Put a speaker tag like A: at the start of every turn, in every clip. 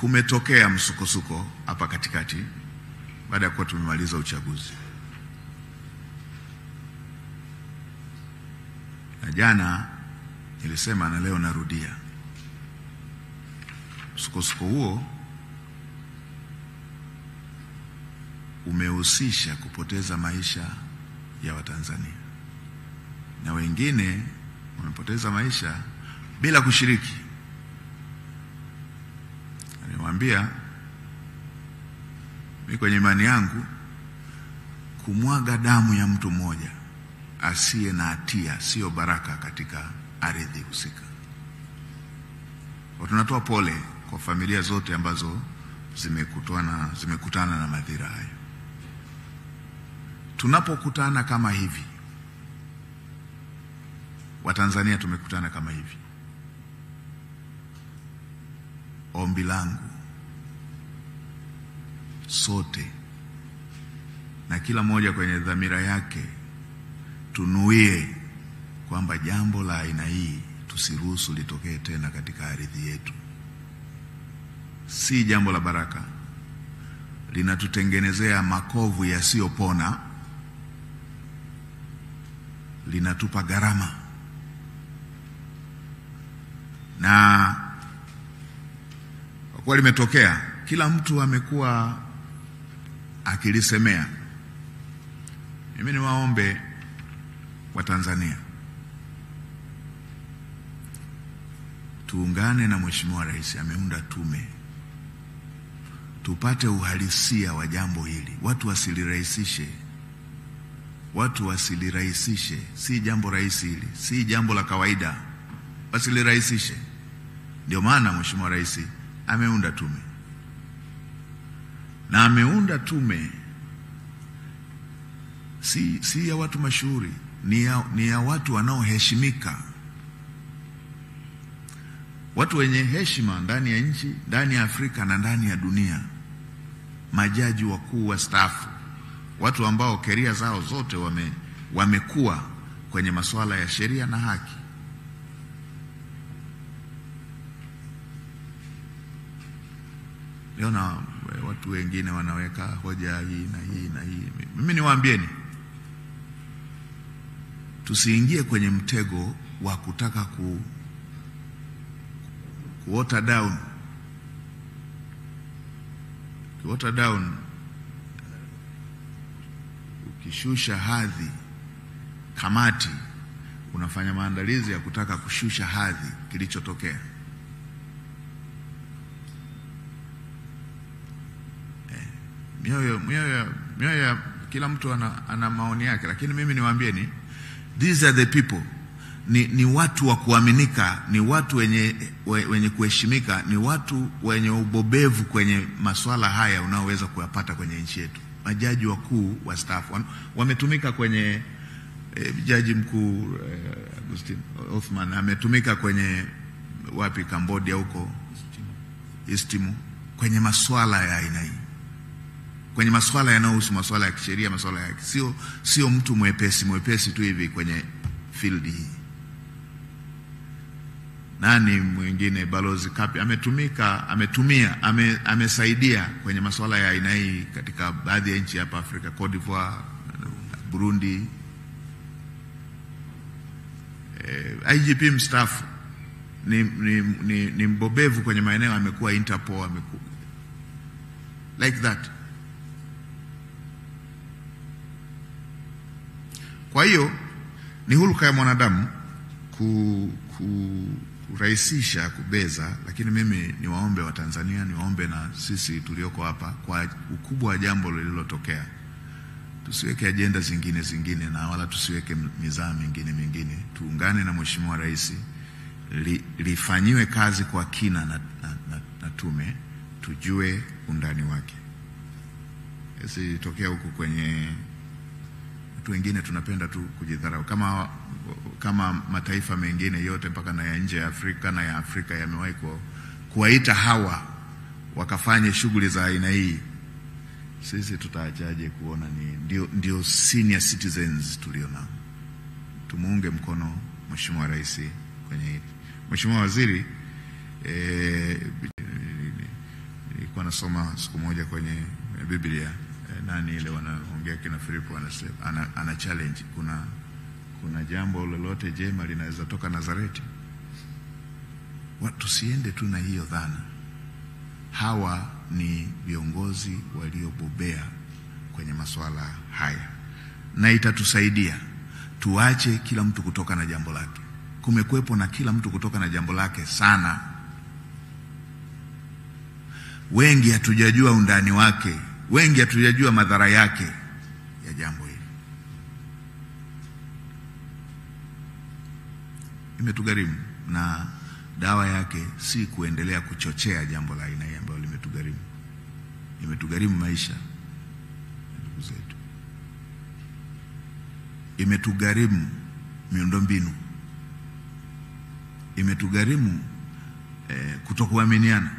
A: kumetokea msukosuko hapa katikati baada ya kuwa tumemaliza uchaguzi. Na jana nilisema na leo narudia, msukosuko huo umehusisha kupoteza maisha ya Watanzania, na wengine wamepoteza maisha bila kushiriki. Niwaambia, mimi kwenye imani yangu, kumwaga damu ya mtu mmoja asiye na hatia sio baraka katika ardhi husika. Tunatoa pole kwa familia zote ambazo zimekutana na madhira hayo. Tunapokutana kama hivi, Watanzania tumekutana kama hivi, ombi langu sote na kila mmoja kwenye dhamira yake, tunuie kwamba jambo la aina hii tusiruhusu litokee tena katika ardhi yetu. Si jambo la baraka, linatutengenezea makovu yasiyopona, linatupa gharama. Na kwa limetokea, kila mtu amekuwa akilisemea. Mimi niwaombe Watanzania, tuungane na Mheshimiwa Rais. Ameunda tume, tupate uhalisia wa jambo hili. Watu wasilirahisishe. Si jambo rahisi hili, si jambo la kawaida, wasilirahisishe. Ndio maana Mheshimiwa Rais ameunda tume, na ameunda tume si ya watu mashuhuri, ni ya watu wanaoheshimika, watu wenye heshima ndani ya nchi, ndani ya Afrika na ndani ya dunia. Majaji wakuu wastaafu, watu ambao keria zao zote wamekuwa kwenye masuala ya sheria na haki. Leo na watu wengine wanaweka hoja hii na hii na hii. Mimi niwaambieni, tusiingie kwenye mtego wa kutaka water down. Water down, ukishusha hadhi kamati, unafanya maandalizi ya kutaka kushusha hadhi kilichotokea. Mioyo kila mtu ana maoni yake, lakini mimi niwaambieni, these are the people. Ni watu wa kuaminika, ni watu wenye kuheshimika, ni watu wenye ubobevu kwenye masuala haya unaoweza kuyapata kwenye nchi yetu. Majaji wakuu wastaafu wametumika kwenye jaji mkuu Agustin Othman ametumika kwenye wapi, Cambodia huko Istimu, kwenye masuala ya aina hii, kwenye masuala yanayohusu masuala ya kisheria, masuala ya sio mtu mwepesi tu hivi kwenye field hii. Nani mwingine? Balozi Kapi amesaidia kwenye masuala ya aina hii katika baadhi ya nchi hapa Afrika, Cote d'Ivoire, Burundi. IGP mstaafu ni mbobevu kwenye maeneo, amekuwa Interpol, amekuwa like that. Kwa hiyo ni hulka ya mwanadamu kurahisisha, kubeza. Lakini mimi niwaombe Watanzania, niwaombe na sisi tulioko hapa, kwa ukubwa wa jambo lililotokea, tusiweke ajenda zingine na wala tusiweke mizaa mingine. Tuungane na Mheshimiwa Rais, lifanyiwe kazi kwa kina na tume, tujue undani wake. Isitokea huku kwenye watu wengine tunapenda tu kujidharau, kama mataifa mengine yote mpaka na ya nje ya Afrika na ya Afrika yamewahi kuwaita hawa wakafanye shughuli za aina hii. Sisi tutaachaje kuona ndio senior citizens tulionao? Tumuunge mkono Mheshimiwa Rais kwenye hili. Mheshimiwa Waziri, nilikuwa nasoma siku moja kwenye Biblia, nani ile wanaongea kina Filipo ana challenge, kuna jambo lolote jema linaweza toka Nazareti? Watu siende tu na hiyo dhana. Hawa ni viongozi waliobobea kwenye masuala haya, na itatusaidia tuache kila mtu kutoka na jambo lake. Kumekuepo na kila mtu kutoka na jambo lake sana. Wengi hatujajua undani wake, wengi hatujajua madhara yake ya jambo hili. Imetugharimu, na dawa yake si kuendelea kuchochea jambo la aina hii ambalo limetugharimu. Imetugharimu maisha ndugu zetu, imetugharimu miundombinu, imetugharimu kutokuaminiana.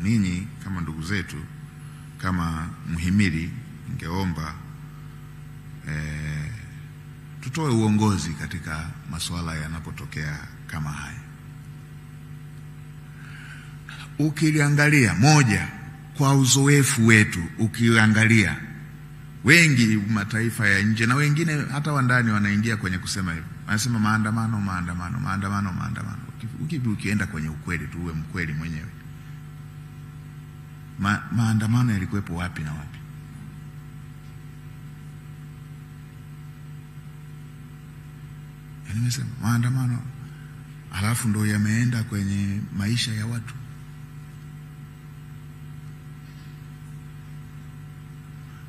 A: Ninyi kama ndugu zetu, kama mhimili, ningeomba tutoe uongozi katika masuala yanapotokea kama haya. Ukiangalia moja kwa uzoefu wetu, ukiangalia wengi mataifa ya nje na wengine hata wa ndani wanaingia kwenye kusema hivyo. Wanasema maandamano. Ukienda kwenye ukweli tu, uwe mkweli mwenyewe. Maandamano yalikuwepo wapi na wapi? Nimesema maandamano, alafu ndo yameenda kwenye maisha ya watu.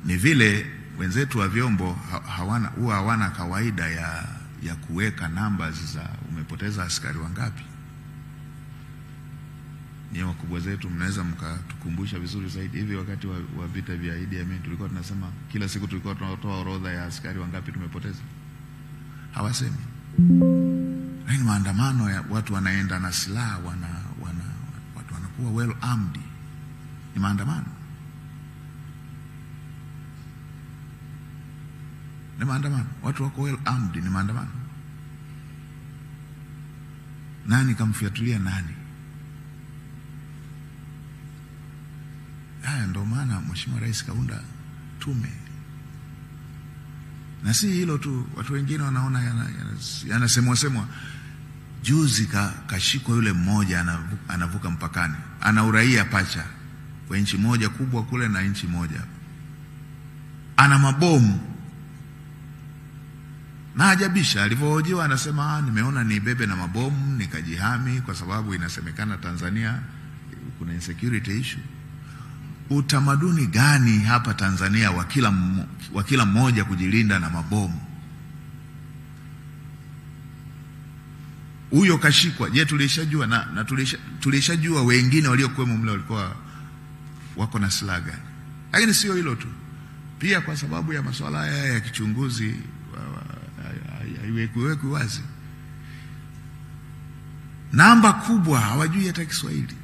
A: Ni vile wenzetu wa vyombo hawana kawaida ya kuweka numbers za umepoteza askari wangapi. Ni wakubwa zetu, mnaweza mkatukumbusha vizuri zaidi. Hivi wakati wa vita vya Idi Amin tulikuwa tunasema kila siku tulikuwa tunatoa orodha ya askari wangapi tumepoteza. Hawasemi. Lakini maandamano ya watu wanaenda na silaha, watu wanakuwa well armed. Ni maandamano. Ni maandamano. Watu wako well armed, ni maandamano. Nani kamfiatulia nani? Haya ndio maana Mheshimiwa Rais kaunda tume. Na si hilo tu, watu wengine wanaona yanasemwa. Juzi kashikwa yule mmoja anavuka mpakani. Ana uraia pacha kwa nchi moja kubwa kule na nchi moja. Ana mabomu. Na ajabisha, alipohojiwa anasema nimeona nibebe na mabomu nikajihami kwa sababu inasemekana Tanzania kuna insecurity issue. Utamaduni gani hapa Tanzania wa kila mmoja kujilinda na mabomu? Huyo kashikwa. Je, tulishajua na tulishajua wengine waliokuwemo mle walikuwa wako na silaha gani? Lakini sio hilo tu. Pia kwa sababu ya masuala haya ya kichunguzi haiweki wazi. Namba kubwa hawajui hata Kiswahili.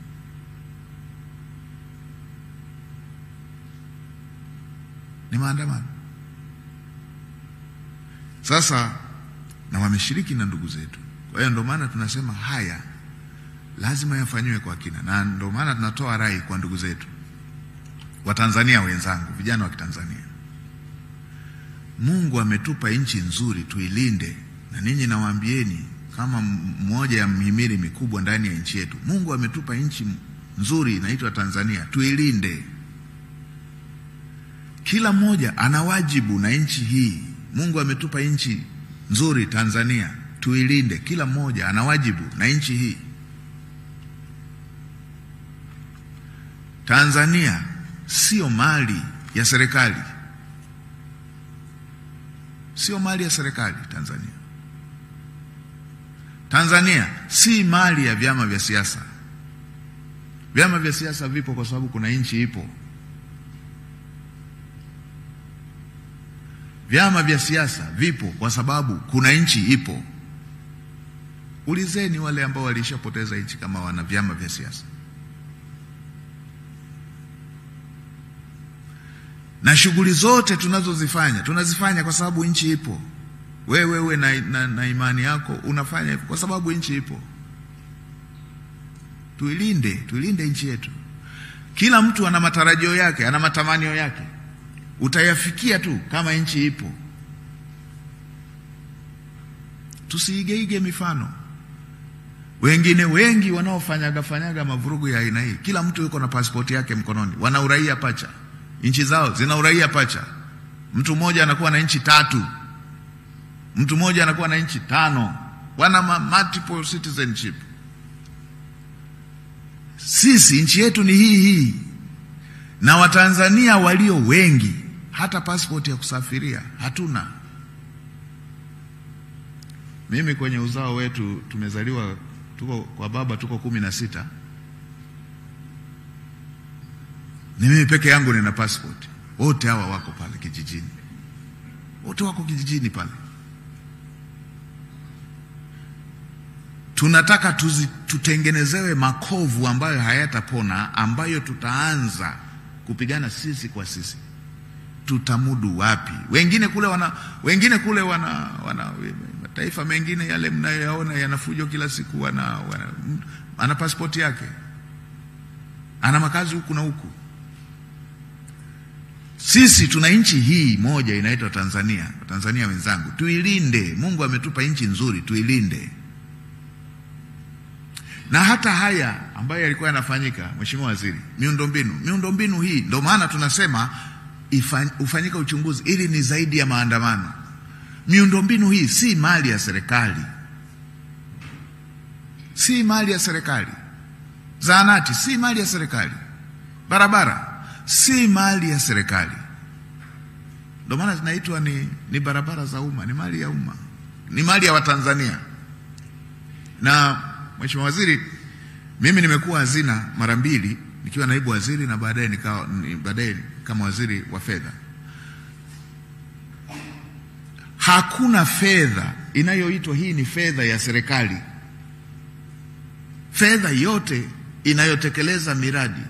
A: Ni maandamano. Sasa na wameshiriki na ndugu zetu. Kwa hiyo ndio maana tunasema haya lazima yafanywe kwa kina, na ndio maana tunatoa rai kwa ndugu zetu wa Tanzania wenzangu, vijana wa Tanzania. Mungu ametupa nchi nzuri, tuilinde. Na ninyi nawaambieni kama mmoja ya mhimili mikubwa ndani ya nchi yetu, Mungu ametupa nchi nzuri inaitwa Tanzania, tuilinde. Kila mmoja ana wajibu na nchi hii. Mungu ametupa nchi nzuri Tanzania, tuilinde. Kila mmoja ana wajibu na nchi hii. Tanzania sio mali ya serikali. Sio mali ya serikali Tanzania. Tanzania si mali ya vyama vya siasa. Vyama vya siasa vipo kwa sababu kuna nchi ipo. Vyama vya siasa vipo kwa sababu kuna nchi ipo. Ulizeni wale ambao walishapoteza nchi kama wana vyama vya siasa. Na shughuli zote tunazifanya kwa sababu nchi ipo. Wewe na imani yako unafanya kwa sababu nchi ipo. tuilinde nchi yetu. Kila mtu ana matarajio yake, ana matamanio yake. Utayafikia tu kama nchi ipo. Tusiigeige mifano. Wengine wengi wanaofanyaga mavurugu ya aina hii, kila mtu yuko na pasipoti yake mkononi, wana uraia pacha. Nchi zao zina uraia pacha. Mtu mmoja anakuwa na nchi 3. Mtu mmoja anakuwa na nchi 5. Wana multiple citizenship. Sisi nchi yetu ni hii. Na Watanzania walio wengi hata passport ya kusafiria hatuna. Mimi kwenye uzao wetu tumezaliwa, tuko kwa baba tuko 16. Ni mimi peke yangu nina passport. Wote hawa wako pale kijijini. Wote wako kijijini pale. Tunataka tutengenezewe makovu ambayo hayatapona, ambayo tutaanza kupigana sisi kwa sisi. Tutamudu wapi? Wengine kule wana mataifa mengine yale mnayoyaona yanafujo kila siku, ana pasipoti yake, ana makazi huku na huku. Sisi tuna nchi hii moja inaitwa Tanzania. Tanzania wenzangu, tuilinde. Mungu ametupa nchi nzuri, tuilinde. Na hata haya ambayo yalikuwa yanafanyika, Mheshimiwa Waziri, miundombinu hii, ndio maana tunasema ufanyika uchunguzi, ili ni zaidi ya maandamano. Miundombinu hii si mali ya serikali. Si mali ya serikali. Zahanati si mali ya serikali. Barabara si mali ya serikali. Ndio maana zinaitwa ni barabara za umma, ni mali ya umma. Ni mali ya Watanzania. Na Mheshimiwa Waziri, mimi nimekuwa hazina mara 2, nikiwa naibu waziri na baadaye kama waziri wa fedha. Hakuna fedha inayoitwa hii ni fedha ya serikali. Fedha yote inayotekeleza miradi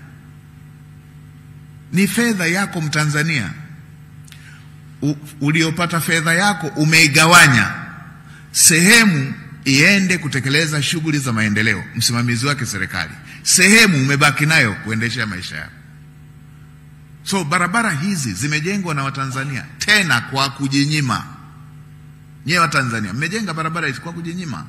A: ni fedha yako Mtanzania. Uliopata fedha yako umeigawanya, sehemu iende kutekeleza shughuli za maendeleo, msimamizi wake serikali, sehemu umebaki nayo kuendesha maisha yako. So barabara hizi zimejengwa na Watanzania, tena kwa kujinyima. Nyewe Watanzania mmejenga barabara hizi kwa kujinyima.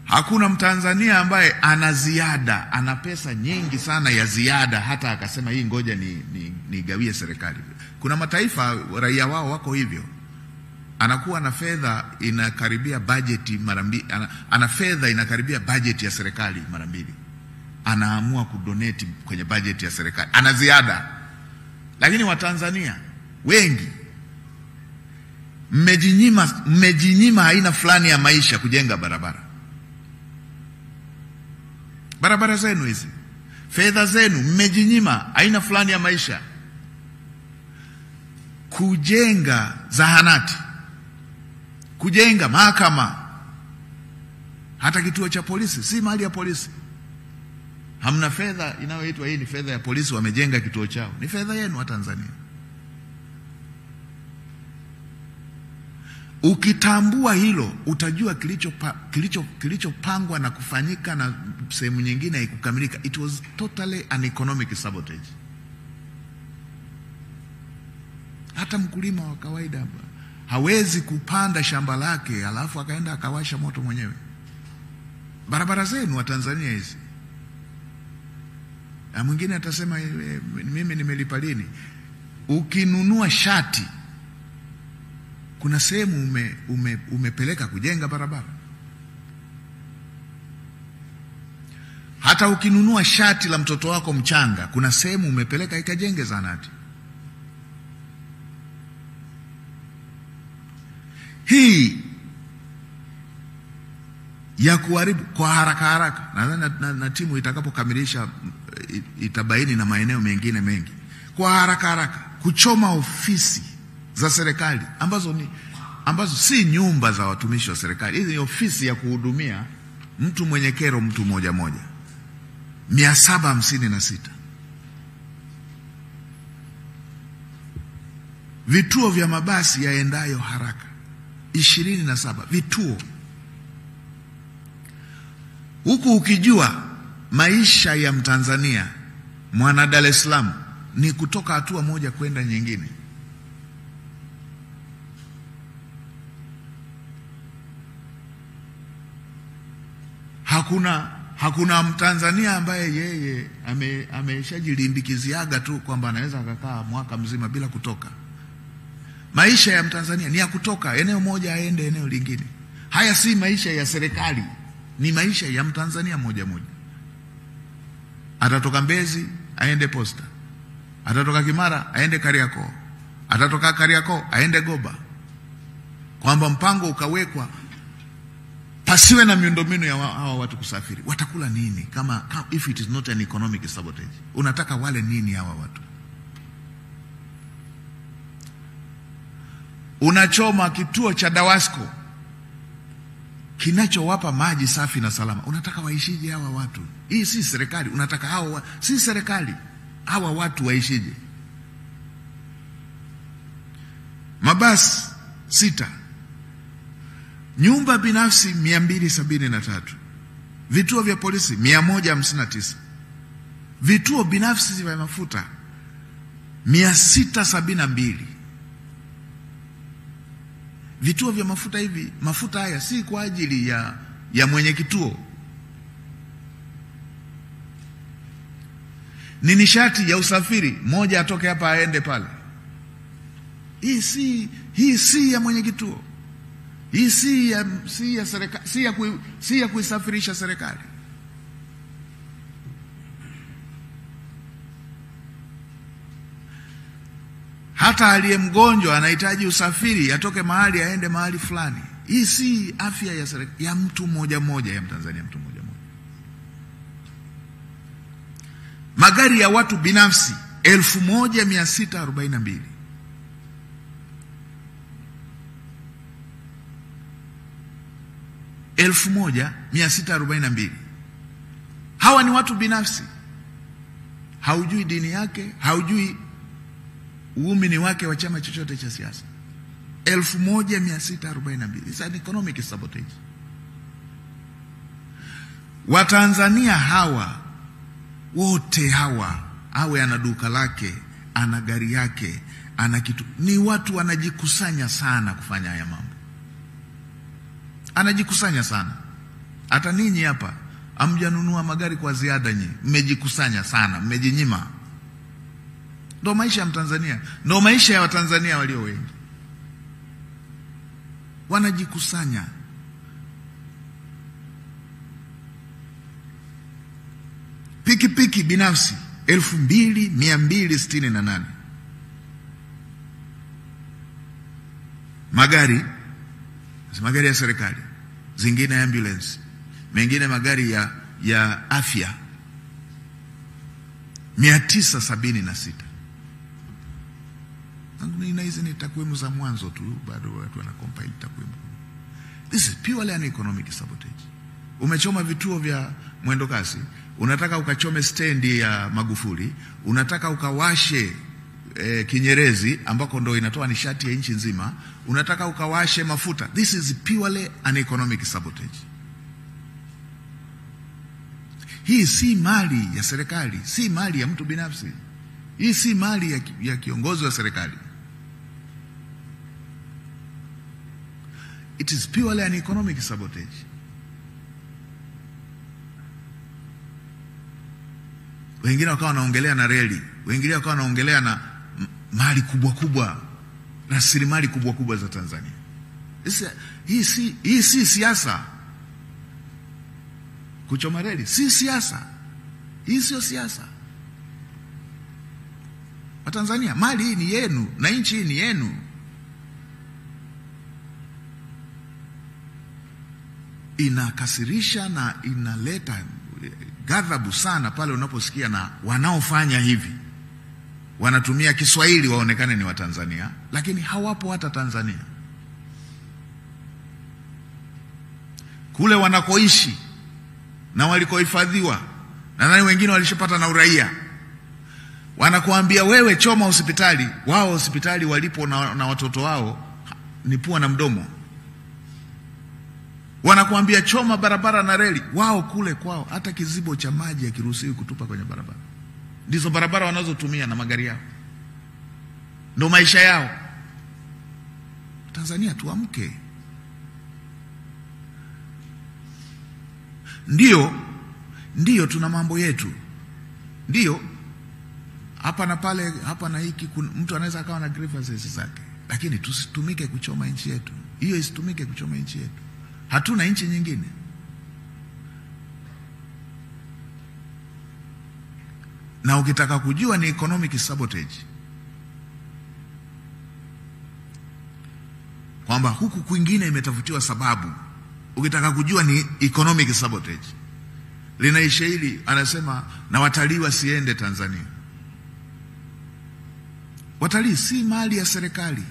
A: Hakuna Mtanzania ambaye ana ziada, ana pesa nyingi sana ya ziada, hata akasema hii ngoja nigawie serikali. Kuna mataifa raia wao wako hivyo. Anakuwa na fedha inakaribia bajeti mara 2, ana fedha inakaribia bajeti ya serikali mara 2. Anaamua kudonate kwenye bajeti ya serikali, ana ziada. Lakini Watanzania wengi mmejinyima aina fulani ya maisha kujenga barabara. Barabara zenu hizi, fedha zenu mmejinyima aina fulani ya maisha kujenga zahanati, kujenga mahakama, hata kituo cha polisi si mali ya polisi. Hamna fedha inayoitwa hii ni fedha ya polisi, wamejenga kituo chao. Ni fedha yenu wa Tanzania. Ukitambua hilo, utajua kilichopangwa na kufanyika na sehemu nyingine haikukamilika. It was totally an economic sabotage. Hata mkulima wa kawaida hawezi kupanda shamba lake alafu akaenda akawasha moto mwenyewe. Barabara zenu wa Tanzania hizi. Na mwingine atasema mimi nimelipa lini? Ukinunua shati, kuna sehemu umepeleka kujenga barabara. Hata ukinunua shati la mtoto wako mchanga, kuna sehemu umepeleka ikajenge zahanati. Hii ya kuharibu kwa haraka na timu itakapokamilisha itabaini na maeneo mengine mengi. Kwa haraka kuchoma ofisi za serikali ambazo si nyumba za watumishi wa serikali. Hizi ni ofisi ya kuhudumia mtu mwenye kero, mtu moja 756. Vituo vya mabasi yaendayo haraka 27 vituo. huku ukijua maisha ya Mtanzania mwana Dar es Salaam ni kutoka hatua moja kwenda nyingine. Hakuna Mtanzania ambaye yeye ameshajilimbikiziaga tu kwamba anaweza akakaa mwaka mzima bila kutoka. Maisha ya Mtanzania ni ya kutoka eneo moja aende eneo lingine. Haya si maisha ya serikali, ni maisha ya Mtanzania moja moja. Atatoka Mbezi aende Posta, atatoka Kimara aende Kariakoo, atatoka Kariakoo aende Goba, kwamba mpango ukawekwa pasiwe na miundombinu ya hawa watu kusafiri. Watakula nini kama if it is not an economic sabotage? Unataka wale nini hawa watu? Unachoma kituo cha Dawasco kinachowapa maji safi na salama. Unataka waishije hawa watu? Hii si serikali. Unataka hawa si serikali, hawa watu waishije? Mabasi 6, nyumba binafsi 273, vituo vya polisi 159, vituo binafsi vya mafuta 672. Vituo vya mafuta hivi, mafuta haya si kwa ajili ya mwenye kituo, ni nishati ya usafiri, moja atoke hapa aende pale. Hii si ya mwenye kituo, hii si ya serikali, si ya kuisafirisha serikali. Hata aliye mgonjwa anahitaji usafiri, atoke mahali aende mahali fulani. Hii si afya ya serikali, ya mtu mmoja mmoja, ya Mtanzania mtu mmoja mmoja. Magari ya watu binafsi 1642, 1642. Hawa ni watu binafsi. Haujui dini yake, haujui uumini wake wa chama chochote cha siasa. 1642. It's an economic sabotage. Watanzania hawa wote hawa, awe ana duka lake, ana gari yake, ana kitu, ni watu wanajikusanya sana kufanya haya mambo. Anajikusanya sana. Hata ninyi hapa hamjanunua magari kwa ziada, nyinyi mmejikusanya sana, mmejinyima. Ndio maisha ya Mtanzania, ndio maisha ya Watanzania walio wengi. Wanajikusanya. Pikipiki binafsi 2268. Magari ya serikali, zingine ambulance, mengine magari ya afya 976. Na hizi ni takwimu za mwanzo tu, bado watu wana compile takwimu. This is purely an economic sabotage. Umechoma vituo vya mwendo kasi, unataka ukachome stendi ya Magufuli, unataka ukawashe Kinyerezi ambako ndo inatoa nishati ya nchi nzima, unataka ukawashe mafuta. This is purely an economic sabotage. Hii si mali ya serikali, si mali ya mtu binafsi. Hii si mali ya kiongozi wa serikali. It is purely an economic sabotage. Wengine wakawa wanaongelea na reli, wengine wakawa wanaongelea na mali kubwa kubwa, rasilimali kubwa kubwa za Tanzania. Hii si siasa. Kuchoma reli si siasa. Hii sio siasa. Watanzania, mali hii ni yenu na nchi hii ni yenu. Inakasirisha na inaleta ghadhabu sana pale unaposikia na wanaofanya hivi wanatumia Kiswahili waonekane ni Watanzania, lakini hawapo hata Tanzania. Kule wanakoishi na walikohifadhiwa, na nani wengine walishapata na uraia, wanakuambia wewe choma hospitali. Wao hospitali walipo na watoto wao ni pua na mdomo. Wanakuambia choma barabara na reli. Wao kule kwao hata kizibo cha maji hakiruhusiwi kutupa kwenye barabara. Ndizo barabara wanazotumia na magari yao. Ndio maisha yao. Tanzania tuamke. Ndio tuna mambo yetu. Ndio hapa na pale, hapa na hiki, mtu anaweza akawa na grievances zake, lakini tusitumike kuchoma nchi yetu. Hiyo isitumike kuchoma nchi yetu. Hatuna nchi nyingine. Na ukitaka kujua ni economic sabotage, kwamba huku kwingine imetafutiwa sababu, ukitaka kujua ni economic sabotage, linaisha hili, anasema na watalii wasiende Tanzania. Watalii si mali ya serikali.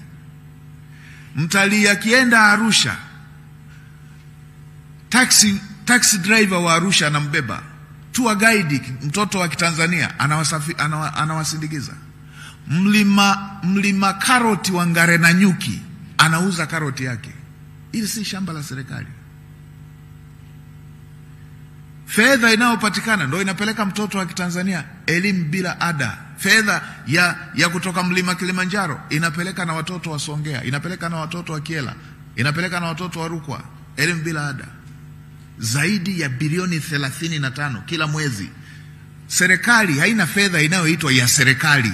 A: Mtalii akienda Arusha, taxi driver wa Arusha anambeba, tour guide mtoto wa Kitanzania anawasindikiza. Mlima karoti wa Ngare na Nyuki anauza karoti yake. Ili si shamba la serikali. Fedha inayopatikana ndio inapeleka mtoto wa Kitanzania elimu bila ada. Fedha ya kutoka mlima Kilimanjaro inapeleka na watoto wa Songea, inapeleka na watoto wa Kiela, inapeleka na watoto wa Rukwa elimu bila ada. Zaidi ya bilioni 35 kila mwezi. Serikali haina fedha inayoitwa ya serikali.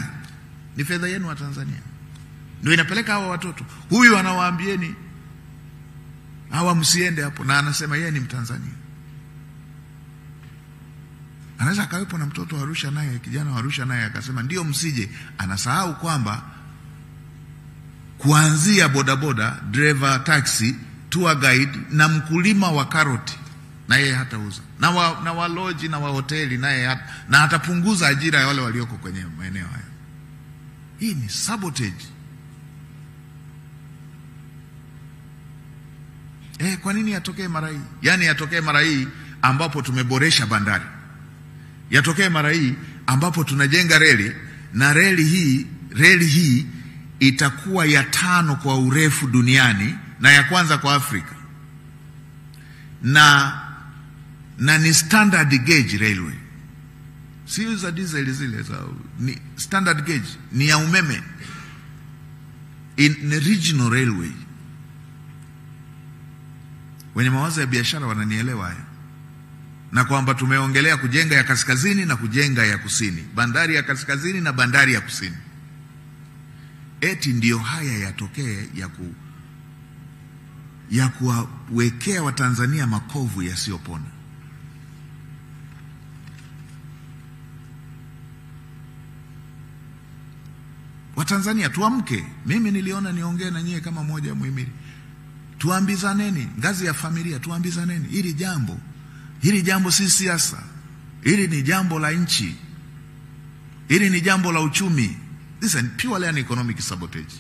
A: Ni fedha yenu wa Tanzania. Ndio inapeleka hawa watoto. Huyu anawaambieni hawa msiende hapo, na anasema yeye ni Mtanzania. Anaweza akawepo na mtoto wa Arusha naye, kijana wa Arusha naye akasema ndio msije. Anasahau kwamba kuanzia bodaboda, driver taxi, tour guide na mkulima wa karoti na yeye hatauza. Na wa lodge na wa hoteli naye na atapunguza ajira ya wale walioko kwenye maeneo haya. Hii ni sabotage. Kwa nini yatokee mara hii? Yaani yatokee mara hii ambapo tumeboresha bandari. Yatokee mara hii ambapo tunajenga reli, na reli hii itakuwa ya 5 kwa urefu duniani na ya kwanza kwa Afrika. Na ni standard gauge railway. Si za diesel zile ni standard gauge, ni ya umeme. In regional railway. Wenye mawazo ya biashara wananielewa haya. Na kwamba tumeongelea kujenga ya kaskazini na kujenga ya kusini, bandari ya kaskazini na bandari ya kusini. Eti ndio haya yatokee ya kuwekea Watanzania makovu yasiyopona. Watanzania tuamke. Mimi niliona niongee na nyie kama moja muhimili. Tuambizaneni ngazi ya familia, tuambizaneni hili jambo si siasa. Hili ni jambo la nchi. Hili ni jambo la uchumi. This is purely an economic sabotage.